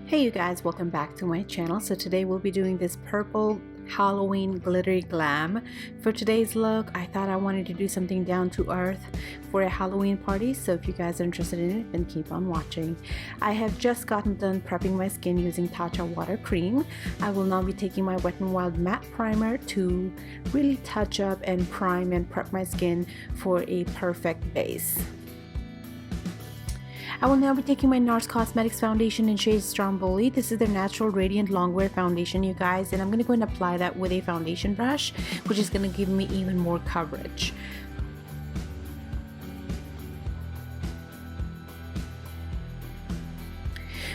Hey you guys, welcome back to my channel. So today we'll be doing this purple Halloween glittery glam. For today's look, I thought I wanted to do something down to earth for a Halloween party, so if you guys are interested in it, then keep on watching. I have just gotten done prepping my skin using Tatcha water cream. I will now be taking my Wet n Wild matte primer to really touch up and prime and prep my skin for a perfect base. I will now be taking my NARS Cosmetics foundation in shade Stromboli. This is their natural radiant longwear foundation, you guys, and I'm going to go and apply that with a foundation brush, which is going to give me even more coverage.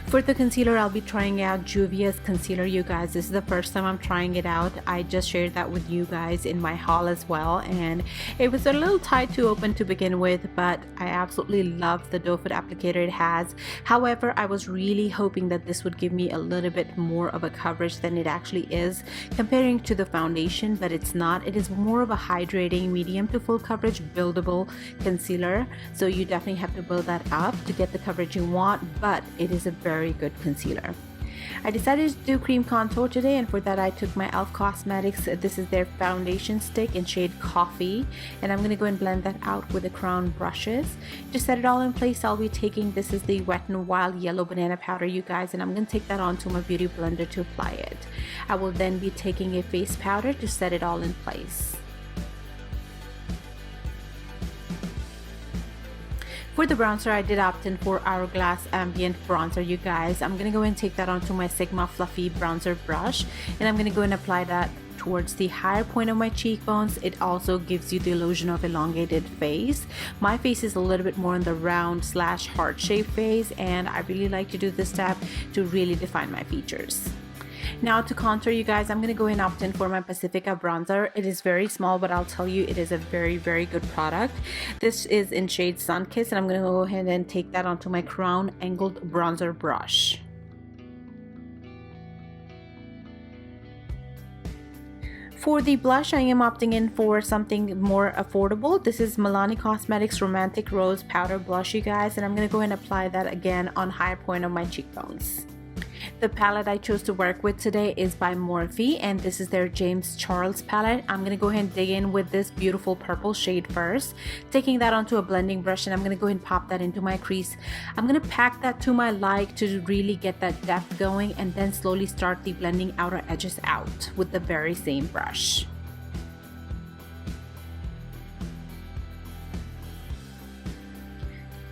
For the concealer, I'll be trying out Juvia's concealer, you guys. This is the first time I'm trying it out. I just shared that with you guys in my haul as well, and it was a little tight to open to begin with, but I absolutely love the doe foot applicator it has. However, I was really hoping that this would give me a little bit more of a coverage than it actually is comparing to the foundation, but it's not. It is more of a hydrating medium to full coverage buildable concealer, so you definitely have to build that up to get the coverage you want, but it is a very good concealer. I decided to do cream contour today, and for that I took my e.l.f. Cosmetics. This is their foundation stick in shade Coffee, and I'm going to go and blend that out with the crown brushes. To set it all in place, I'll be taking, this is the Wet n Wild yellow banana powder, you guys, and I'm going to take that onto my beauty blender to apply it. I will then be taking a face powder to set it all in place. For the bronzer, I did opt in for Hourglass Ambient Bronzer, you guys. I'm going to go and take that onto my Sigma Fluffy Bronzer brush, and I'm going to go and apply that towards the higher point of my cheekbones. It also gives you the illusion of elongated face. My face is a little bit more in the round / heart shape face, and I really like to do this step to really define my features. Now to contour, you guys, I'm going to go and opt in for my Pacifica bronzer. It is very small, but I'll tell you, it is a very good product. This is in shade Sunkissed, and I'm going to go ahead and take that onto my Crown Angled Bronzer brush. For the blush, I am opting in for something more affordable. This is Milani Cosmetics Romantic Rose Powder Blush, you guys, and I'm going to go and apply that again on high point of my cheekbones. The palette I chose to work with today is by Morphe, and this is their James Charles palette. I'm going to go ahead and dig in with this beautiful purple shade first, taking that onto a blending brush, and I'm going to go ahead and pop that into my crease. I'm going to pack that to my like to really get that depth going, and then slowly start the blending outer edges out with the very same brush.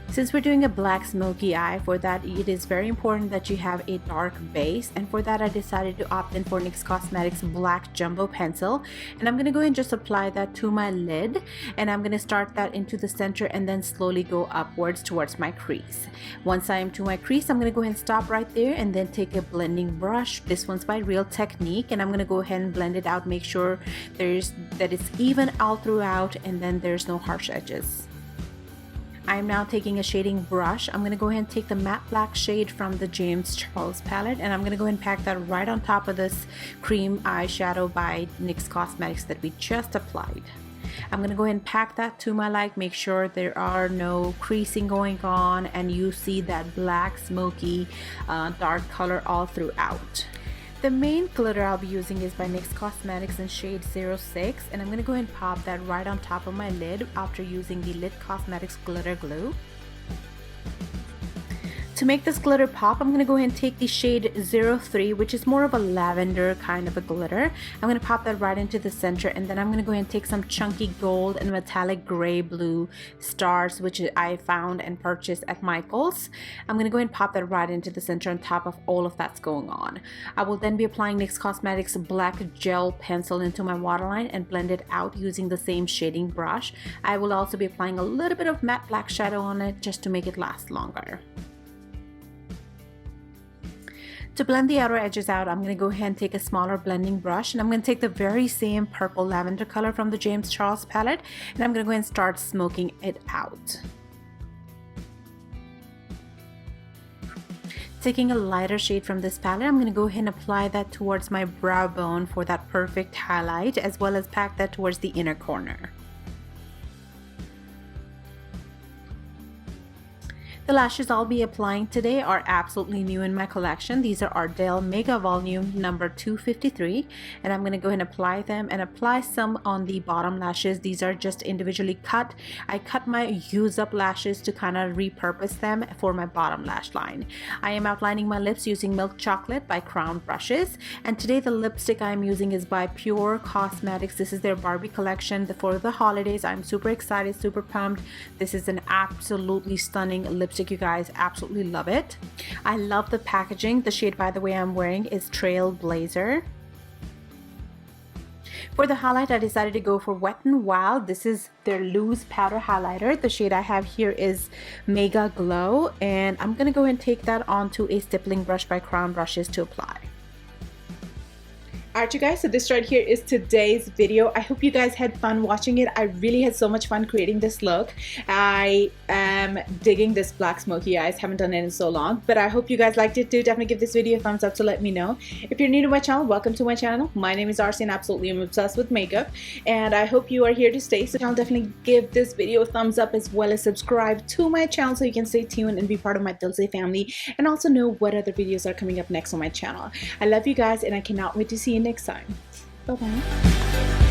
Since we're doing a black smoky eye, for that it is very important that you have a dark base, and for that I decided to opt in for NYX Cosmetics Black Jumbo Pencil, and I'm going to go and just apply that to my lid, and I'm going to start that into the center and then slowly go upwards towards my crease. Once I am to my crease, I'm going to go ahead and stop right there and then take a blending brush. This one's by Real Technique, and I'm going to go ahead and blend it out, make sure that it's even all throughout and then there's no harsh edges. I'm now taking a shading brush. I'm going to go ahead and take the matte black shade from the James Charles palette, and I'm going to go ahead and pack that right on top of this cream eyeshadow by NYX Cosmetics that we just applied. I'm going to go ahead and pack that to my like, make sure there are no creasing going on, and you see that black smoky dark color all throughout. The main glitter I'll be using is by NYX Cosmetics in shade 06, and I'm going to go ahead and pop that right on top of my lid after using the Lit Cosmetics glitter glue. To make this glitter pop, I'm going to go ahead and take the shade 03, which is more of a lavender kind of a glitter. I'm going to pop that right into the center, and then I'm going to go ahead and take some chunky gold and metallic gray blue stars, which I found and purchased at Michael's. I'm going to go ahead and pop that right into the center on top of all of that's going on. I will then be applying NYX Cosmetics Black Gel Pencil into my waterline and blend it out using the same shading brush. I will also be applying a little bit of matte black shadow on it just to make it last longer. To blend the outer edges out, I'm going to go ahead and take a smaller blending brush, and I'm going to take the very same purple lavender color from the James Charles palette, and I'm going to go ahead and start smoking it out. Taking a lighter shade from this palette, I'm going to go ahead and apply that towards my brow bone for that perfect highlight, as well as pack that towards the inner corner. The lashes I'll be applying today are absolutely new in my collection. These are Ardell Mega Volume number 253, and I'm going to go ahead and apply them and apply some on the bottom lashes. These are just individually cut. I cut my used up lashes to kind of repurpose them for my bottom lash line. I am outlining my lips using Milk Chocolate by Crown Brushes, and today the lipstick I'm using is by Pure Cosmetics. This is their Barbie collection for the holidays. I'm super excited, super pumped. This is an absolutely stunning lipstick, you guys. Absolutely love it. I love the packaging. The shade, by the way, I'm wearing is Trailblazer. For the highlight, I decided to go for Wet n Wild. This is their loose powder highlighter. The shade I have here is Mega Glow, and I'm gonna go ahead and take that onto a stippling brush by Crown Brushes to apply. Alright you guys, so this right here is today's video. I hope you guys had fun watching it. I really had so much fun creating this look. I am digging this black smoky eyes. Haven't done it in so long, but I hope you guys liked it too. Definitely give this video a thumbs up to let me know. If you're new to my channel, welcome to my channel. My name is Arcy and absolutely I'm obsessed with makeup, and I hope you are here to stay. So I'll definitely give this video a thumbs up as well as subscribe to my channel so you can stay tuned and be part of my Dulce family and also know what other videos are coming up next on my channel. I love you guys and I cannot wait to see you next time. Bye bye.